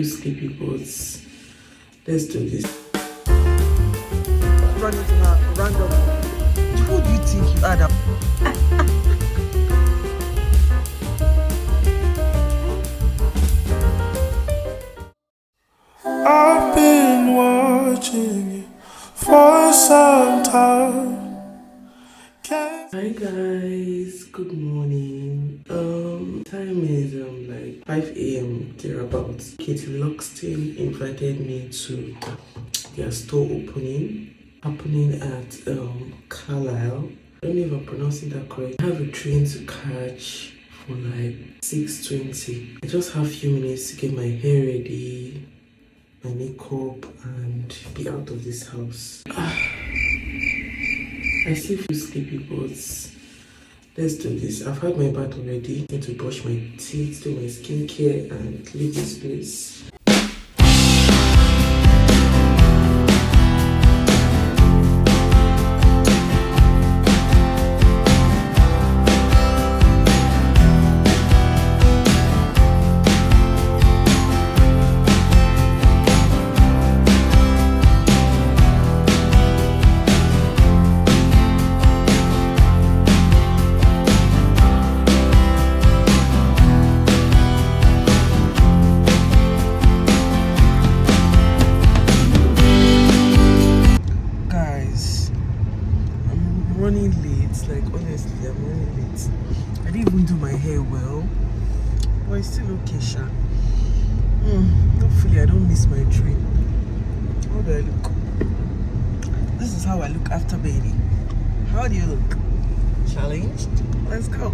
Sleepy boats. Let's do this. Run into her randomly. Who do you think you are? I've been watching you for some time. Hi guys, good morning. Time is like 5 a.m. thereabouts. Katie Loxton invited me to their store happening at Carlisle. I don't know if I'm pronouncing that correct. I have a train to catch for like 6:20. I just have a few minutes to get my hair ready, my makeup, and be out of this house. I still feel sleepy, but let's do this. I've had my bath already. I need to brush my teeth, do my skincare, and leave this place. I didn't even do my hair well, but it's still okay, sha. Hopefully I don't miss my train. How do I look? This is how I look after baby. How do you look? Challenged? Let's go.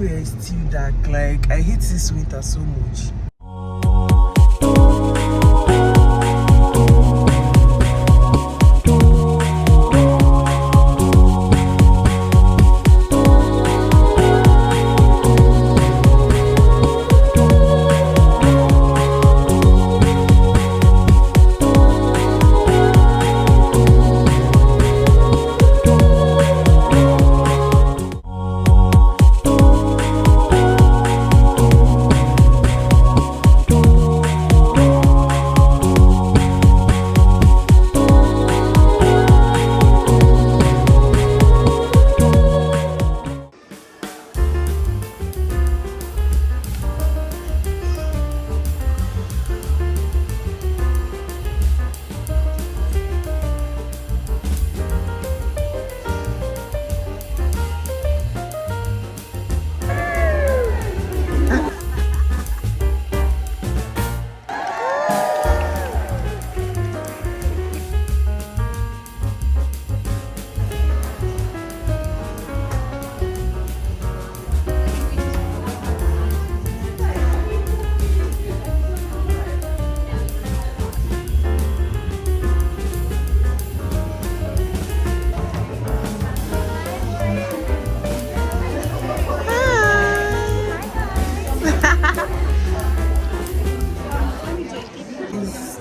It's still dark. Like, I hate this winter so much.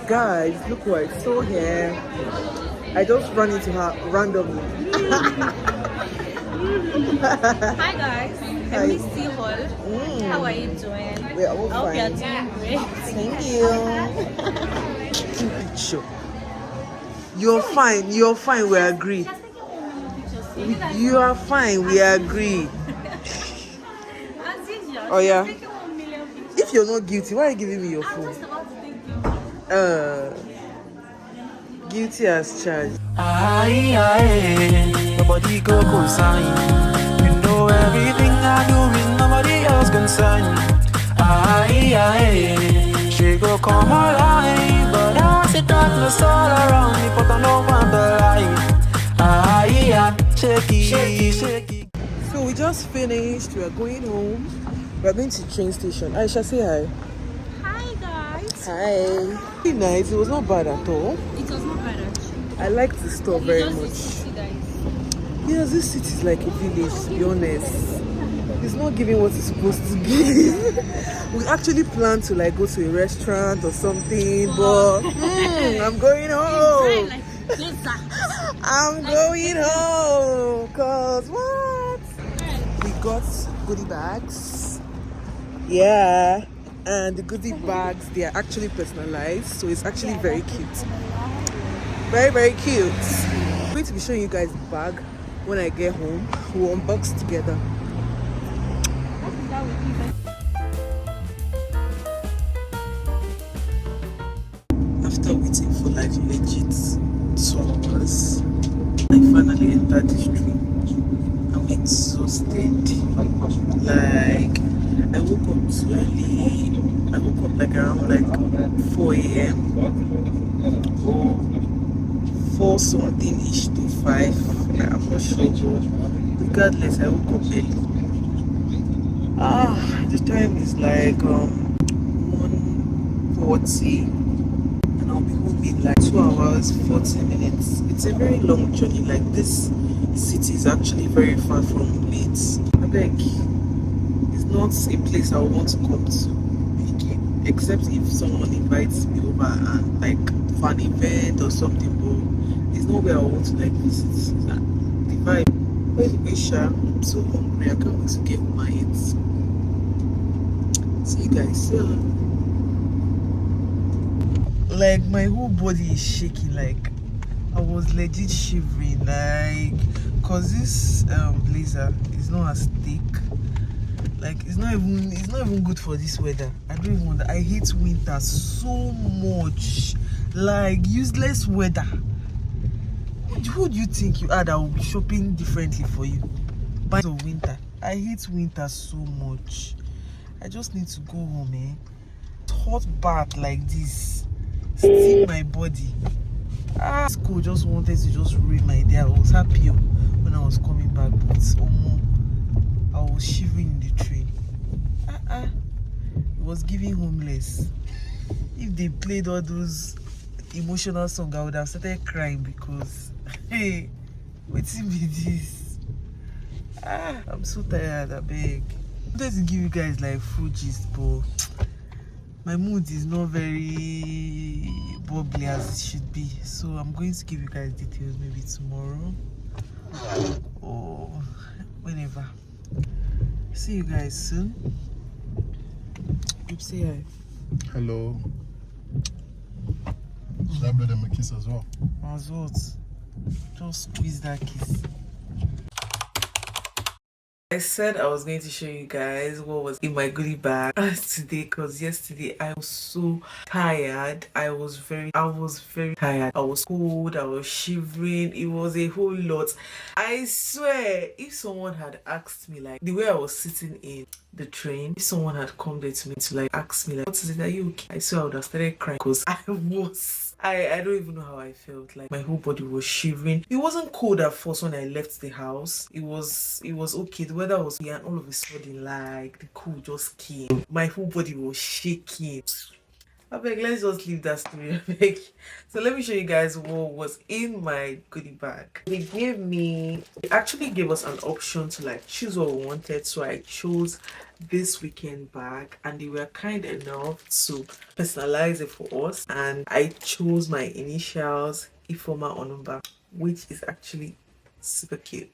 Guys, look who I saw here. I just ran into her randomly. Hi guys, I missed you all. How are you doing? We are all I hope fine. you are doing great. Thank you. Sure. You're fine, we agree. You are fine, we agree. Oh yeah? If you're not guilty, why are you giving me your phone? Guilty as charged. Nobody go consign. You know everything I do is nobody else concerned. She go come alive, but I see darkness all around me, but I don't want the light. Shaky. So we just finished. We are going home. We are going to the train station. Aisha, say hi. Hi guys. Hi. Pretty nice. It was not bad at all. It was not bad actually. I liked the store very much. Guys. Yeah, this city is like a village, to be honest. It's not giving what it's supposed to give. We actually planned to like go to a restaurant or something, but I'm going home. I'm going home. Cause what? We got goodie bags. Yeah. and the goodie bags, they are actually personalized, so it's actually very cute. Very, very cute. I'm going to be showing you guys the bag when I get home. We'll unbox together. After waiting for like legit 2 hours, I finally entered this train. I'm exhausted. Like, I woke up too early. I woke up like around like 4 a.m. or 4 something ish to 5. I'm not sure, but regardless, I woke up early. The time is like 1:40. I'll be home in like 2 hours 40 minutes. It's a very long journey. Like, this city is actually very far from Leeds. I beg, it's not a place I want to come to again, except if someone invites me over and like for an event or something, but it's not where I want to like visit. The vibe. But anyway, I'm so hungry. I can't wait to get home and eat. See you guys soon. Like, my whole body is shaking. Like, I was legit shivering, like, cause this blazer is not as thick. Like, it's not even good for this weather. I don't even want that. I hate winter so much. Like, useless weather. Who do you think you are that will be shopping differently for you? By the winter, I hate winter so much. I just need to go home, eh? Hot bath like this, steam my body. School just wanted to just ruin my day. I was happy when I was coming back, but I was shivering in the train. It was giving homeless. If they played all those emotional songs, I would have started crying because hey, what's in me this? I'm so tired. I beg. I wanted to give you guys like food gist, but my mood is not very bubbly as it should be, so I'm going to give you guys details maybe tomorrow or whenever. See you guys soon. You say hi. Hello. Should I blow them a kiss as well? As what? Just squeeze that kiss. I said I was going to show you guys what was in my goodie bag today, because yesterday I was so tired. I was very tired. I was cold, I was shivering. It was a whole lot. I swear, if someone had asked me, like, the way I was sitting in the train, if someone had come there to me to like ask me like, what is it, are you okay? I swear I would have started crying, because I don't even know how I felt. Like, my whole body was shivering. It wasn't cold at first when I left the house. It was okay. The weather was okay, and all of a sudden, like, the cold just came. My whole body was shaking. I beg, let's just leave that story. I beg. So let me show you guys what was in my goodie bag. They actually gave us an option to like choose what we wanted. So I chose this weekend bag, and they were kind enough to personalize it for us. And I chose my initials, Ifeomaonumbabiz, which is actually super cute.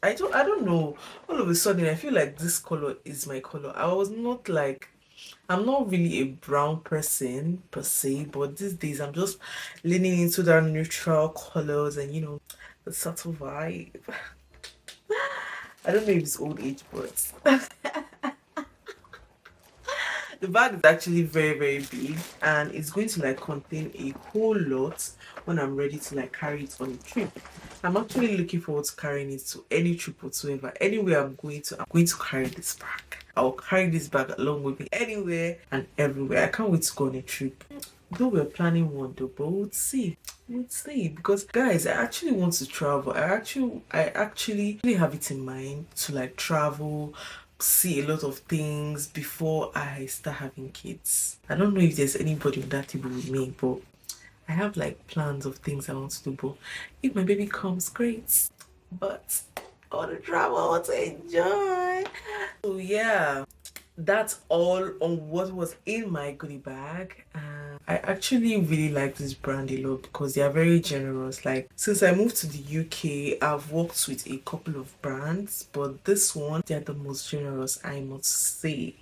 I don't know. All of a sudden, I feel like this color is my color. I'm not really a brown person per se, but these days I'm just leaning into that neutral colors and, you know, the subtle vibe. I don't know if it's old age, but the bag is actually very, very big, and it's going to like contain a whole lot when I'm ready to like carry it on a trip. I'm actually looking forward to carrying it to any trip whatsoever. Anywhere I'm going to carry this bag. I'll carry this bag along with me anywhere and everywhere. I can't wait to go on a trip. Though we're planning one though, but we'll see. Because guys, I actually want to travel. I actually have it in mind to like travel, see a lot of things before I start having kids. I don't know if there's anybody on that table with me, but I have like plans of things I want to do. But if my baby comes, great. But I want to travel, I want to enjoy. So yeah, that's all on what was in my goodie bag. I actually really like this brand a lot because they are very generous. Like, since I moved to the UK, I've worked with a couple of brands, but this one, they're the most generous, I must say.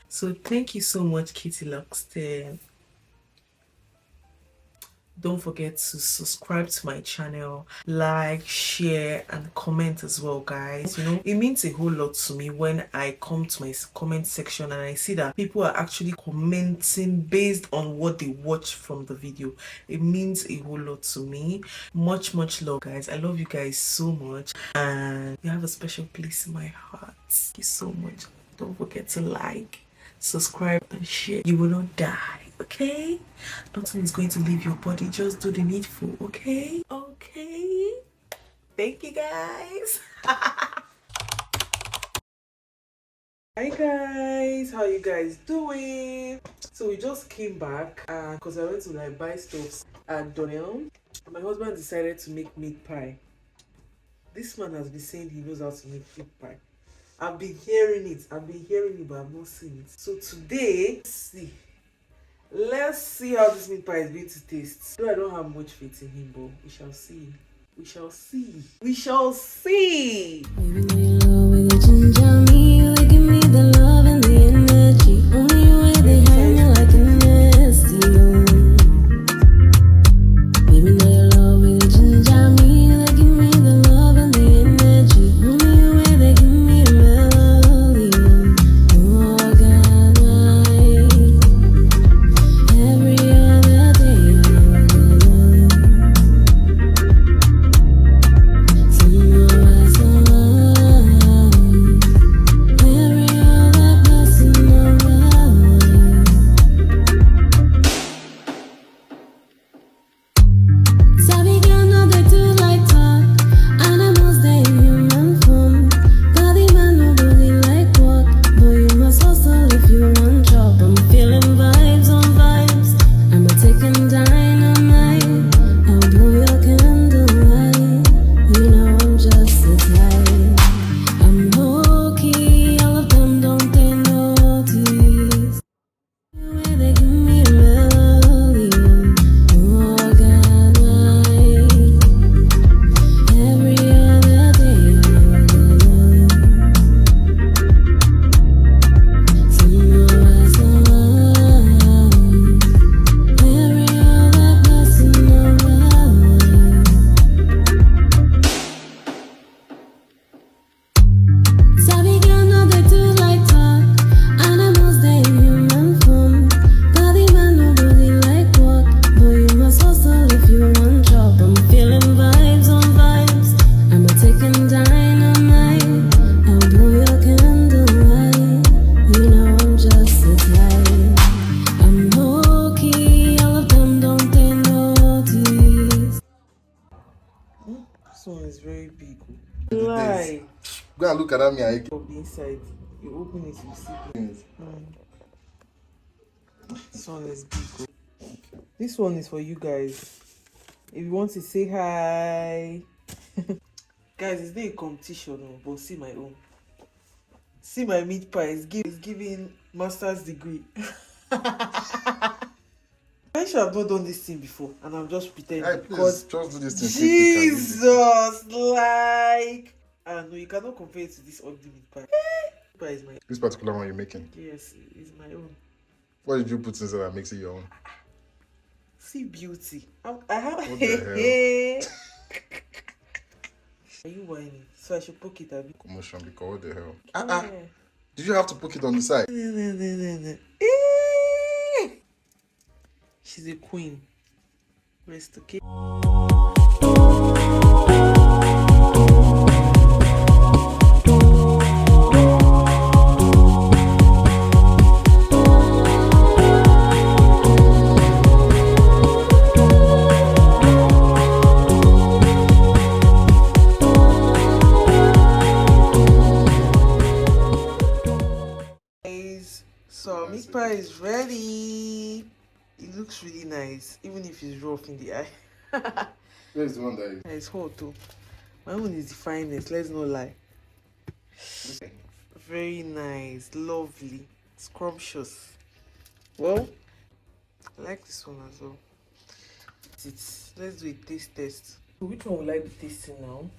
So thank you so much, Kitty Loxton. Don't forget to subscribe to my channel, like, share, and comment as well, guys. You know, it means a whole lot to me when I come to my comment section and I see that people are actually commenting based on what they watch from the video. It means a whole lot to me. Much love, guys. I love you guys so much, and you have a special place in my heart. Thank you so much. Don't forget to like, subscribe, and share. You will not die. Okay, nothing is going to leave your body. Just do the needful. Okay, thank you, guys. Hi guys, how you guys doing? So we just came back because I went to like buy stuff at Donnell. My husband decided to make meat pie. This man has been saying he knows how to make meat pie. I've been hearing it, but I've not seen it. So today, let's see how this meat pie is going to taste. Though I don't have much faith in him, but we shall see. We shall see. We shall see. This one is very big. Lie. Go and look at that. From the inside, you open it, you see things. This one is big. This one is for you guys. If you want to say hi. Guys, it's not a competition, but see my own. See my meat pie. It's giving master's degree. I should have not done this thing before, and I'm just pretending. Hey, because just do this thing. Jesus, like, I know you cannot compare it to this ugly meat pie. Meat pie is my. This particular one you're making. Yes, it's my own. What did you put inside that makes it your own? See beauty. I have. What the hell? Are you whining? So I should poke it a bit. Commotion, because what the hell? Yeah. Did you have to poke it on the side? She's a queen. Rest okay. So our meat pie is ready. It looks really nice, even if it's rough in the eye. Where's the one that is? It's hot too. My own is the finest, let's not lie. Very nice, lovely, scrumptious. Well, I like this one as well. Let's do a taste test. Which one would I be tasting now?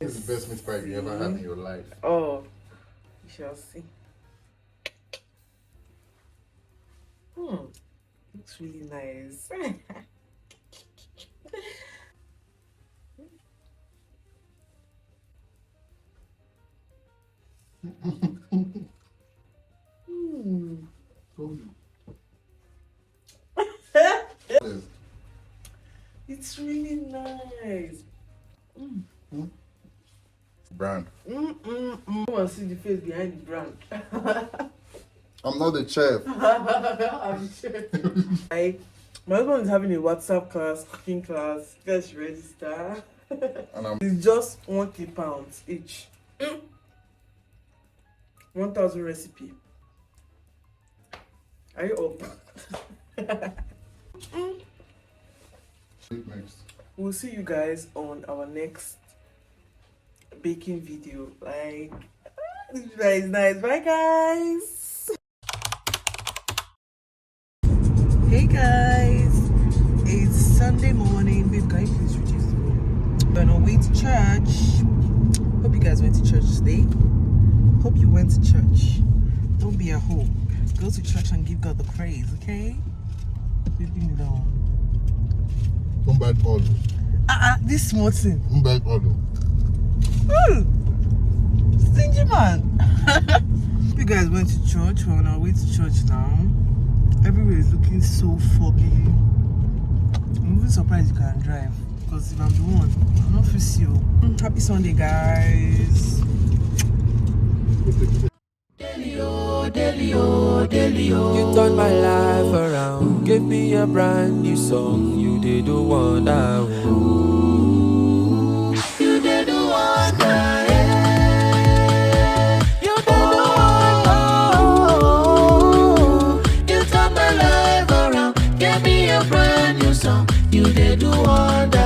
It's the best meat pie you ever had in your life. Oh, we shall see. looks really nice. It's really nice. Brand. I want to see the face behind the brand. I'm not the chef. I'm sure. My husband is having a WhatsApp class, cooking class. You guys should register. And It's just £1,000 each. 1,000 recipe. Are you up? next. We'll see you guys on our next baking video. Like, this is nice. Bye, guys. Hey, guys. It's Sunday morning. Babe, can you please reduce the volume? We're on our way to church. Hope you guys went to church today. Hope you went to church. Don't be at home. Go to church and give God the praise, okay? Leave me alone. Come back all. This small thing. Come back all. Stingy man. You guys went to church. We're on our way to church now. Everywhere is looking so foggy. I'm even surprised you can drive. Because if I'm the one, I'm not feel you. Happy Sunday, guys. You turned my life around, gave me a brand new song. You did the wonder. You did the wonder. You did the wonder. You turned my life around, gave me a brand new song. You did the wonder.